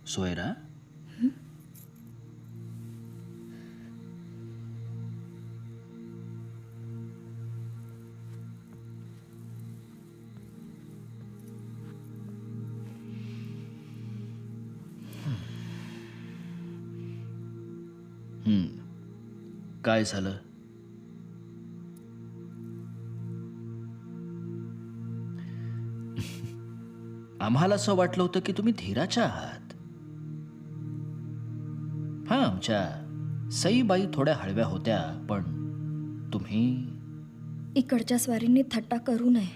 सोयरा, काय झालं? आम्हाला असं वाटलं होतं की तुम्ही धीराच्या आहात. हां, आमच्या सईबाई थोड्या हळव्या होत्या, पण तुम्ही... इकडच्या स्वारींनी थट्टा करू नये.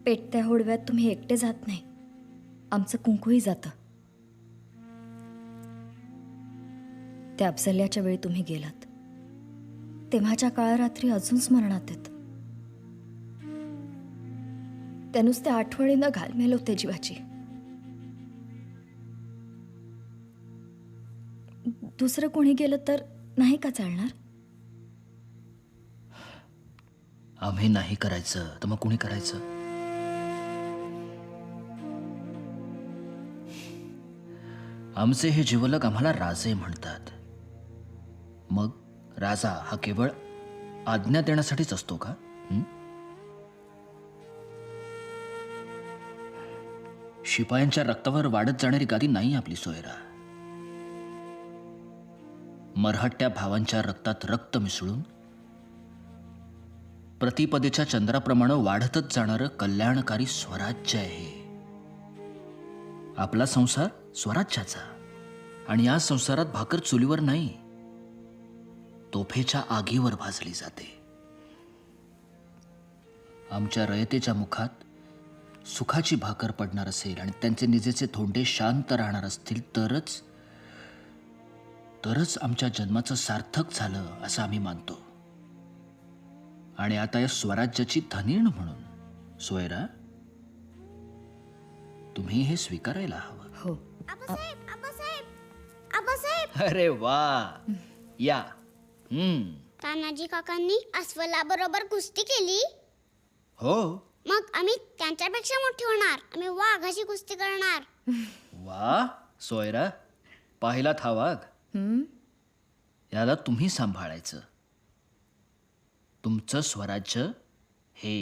पेटत्या होडव्यात तुम्ही एकटे जात नाही, आमचं कुंकूही जातं. त्या अफजल्याच्या वेळी तुम्ही गेलात तेव्हाच्या काळरात्री अजून स्मरणात येत. त्या नुसत्या आठवणीनं घालमेल होते जीवाची. दुसरं कोणी गेलं तर नाही का चालणार? आम्ही नाही करायचं तर मग कुणी करायचं? आमचे हे जिवलग आम्हाला राजे म्हणतात. मग राजा हा केवळ आज्ञा देण्यासाठीच असतो का? शिपायांच्या रक्तावर वाढत जाणारी गादी नाही आपली सोयरा. मराठ्या भावांच्या रक्तात रक्त मिसळून प्रतिपदेच्या चंद्राप्रमाणे वाढतच जाणारं कल्याणकारी स्वराज्य आहे. आपला संसार स्वराज्याचा, आणि या संसारात भाकर चुलीवर नाही, तोफेच्या आगीवर भाजली जाते. आमच्या रयतेच्या मुखात सुखाची भाकर पडणार असेल आणि त्यांचे निजेचे थोंडे शांत राहणार असतील तरच आमच्या जन्माचं सार्थक झालं असं आम्ही मानतो. आणि आता या स्वराज्याची धनीण म्हणून सोयरा, तुम्ही हे स्वीकारायला हवं. हो. अरे वा, या. तानाजी काकांनी अस्वलाबरोबर कुस्ती केली. हो. मग आम्ही त्यांच्यापेक्षा मोठी होणार. आम्ही वाघाशी कुस्ती करणार. वा सोयरा, पाहिलात हा वाघ? याला तुम्ही सांभाळायचं. तुमचं स्वराज्य हे.